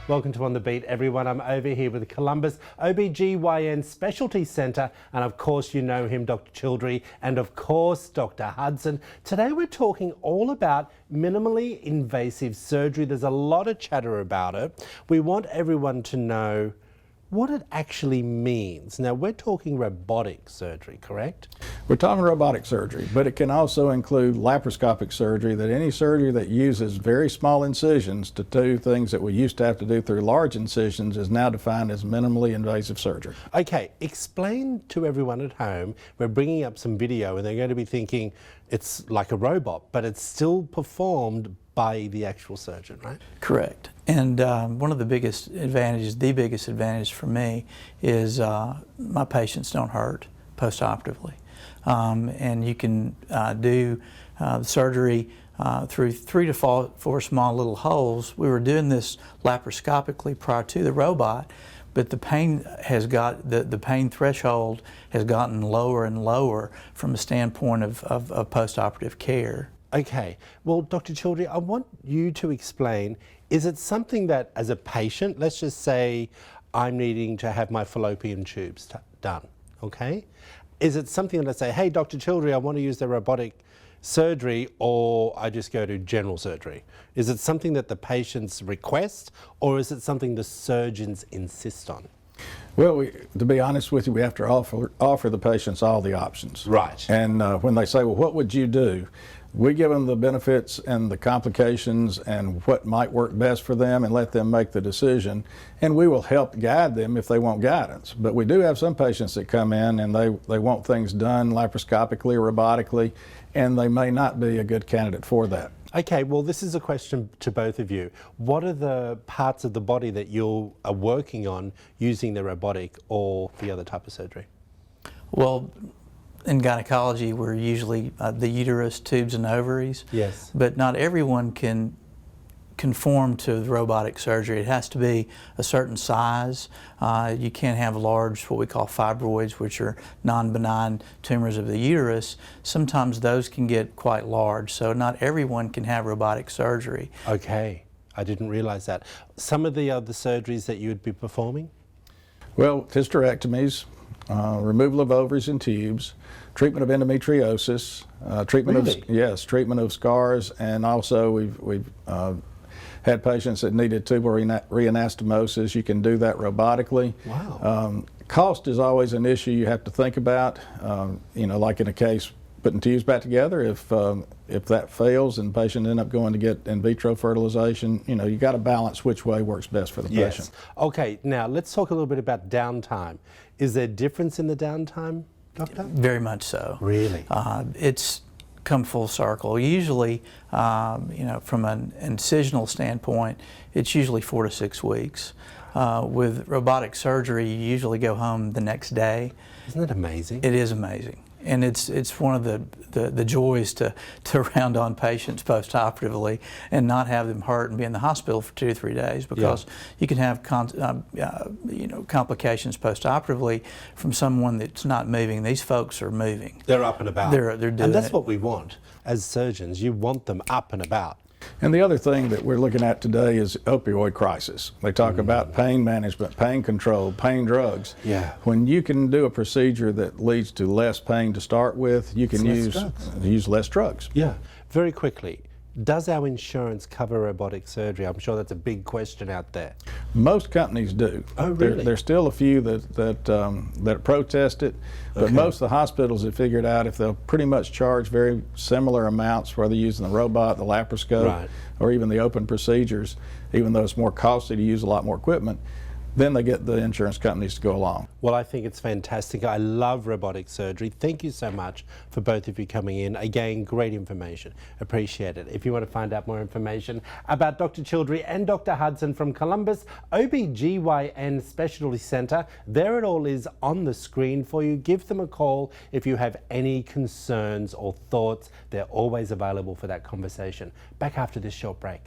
Welcome to On the Beat, everyone. I'm over here with Columbus OB/GYN Specialty Centre, and of course you know him, Dr. Childrey, and of course Dr. Hudson. Today we're talking all about minimally invasive surgery. There's a lot of chatter about it. We want everyone to know what it actually means. Now, we're talking robotic surgery, correct? We're talking robotic surgery, but it can also include laparoscopic surgery, that any surgery that uses very small incisions to do things that we used to have to do through large incisions is now defined as minimally invasive surgery. Okay, explain to everyone at home. We're bringing up some video and they're going to be thinking it's like a robot, but it's still performed by the actual surgeon, right? Correct. And one of the biggest advantage for me is my patients don't hurt post-operatively. And you can do surgery through 3 to 4 small little holes. We were doing this laparoscopically prior to the robot, but the pain the pain threshold has gotten lower and lower from a standpoint of post-operative care. Okay, well, Dr. Childrey, I want you to explain, is it something that as a patient, let's just say I'm needing to have my fallopian tubes done, okay? Is it something that I say, hey, Dr. Childrey, I want to use the robotic surgery, or I just go to general surgery? Is it something that the patients request, or is it something the surgeons insist on? Well, to be honest with you, we have to offer the patients all the options. Right. And when they say, well, what would you do? We give them the benefits and the complications and what might work best for them and let them make the decision. And we will help guide them if they want guidance. But we do have some patients that come in and they want things done laparoscopically or robotically, and they may not be a good candidate for that. Okay, well, this is a question to both of you. What are the parts of the body that you are working on using the robotic or the other type of surgery? Well, in gynecology, we're usually the uterus, tubes, and ovaries. Yes. But not everyone can conform to the robotic surgery. It has to be a certain size. You can't have large, what we call fibroids, which are non-benign tumors of the uterus. Sometimes those can get quite large, so not everyone can have robotic surgery. Okay, I didn't realize that. Some of the other surgeries that you would be performing? Well, hysterectomies, removal of ovaries and tubes, treatment of endometriosis, treatment of scars, and also we've had patients that needed tubal reanastomosis. You can do that robotically. Wow. Cost is always an issue you have to think about. You know, like in a case putting tubes back together, if that fails and the patient ends up going to get in vitro fertilization, you know, you got to balance which way works best for the patient. Okay, now let's talk a little bit about downtime. Is there a difference in the downtime, doctor? Very much so. Really? It's come full circle. Usually, you know, from an incisional standpoint, it's usually 4 to 6 weeks. With robotic surgery, you usually go home the next day. Isn't that amazing? It is amazing. And it's one of the joys to round on patients post-operatively and not have them hurt and be in the hospital for 2 to 3 days, because you can have you know, complications post-operatively from someone that's not moving. These folks are moving. They're up and about. They're doing and that's it. what we want as surgeons. You want them up and about. And the other thing that we're looking at today is opioid crisis. They talk about pain management, pain control, pain drugs. Yeah. When you can do a procedure that leads to less pain to start with, you can use less drugs. Yeah. Very quickly, does our insurance cover robotic surgery? I'm sure that's a big question out there. Most companies do. Oh, really? There's still a few that protest it, but most of the hospitals have figured out if they'll pretty much charge very similar amounts, whether using the robot, the laparoscope, or even the open procedures, even though it's more costly to use a lot more equipment, then they get the insurance companies to go along. Well, I think it's fantastic. I love robotic surgery. Thank you so much for both of you coming in. Again, great information. Appreciate it. If you want to find out more information about Dr. Childrey and Dr. Hudson from Columbus OB/GYN Specialty Centre, there it all is on the screen for you. Give them a call if you have any concerns or thoughts. They're always available for that conversation. Back after this short break.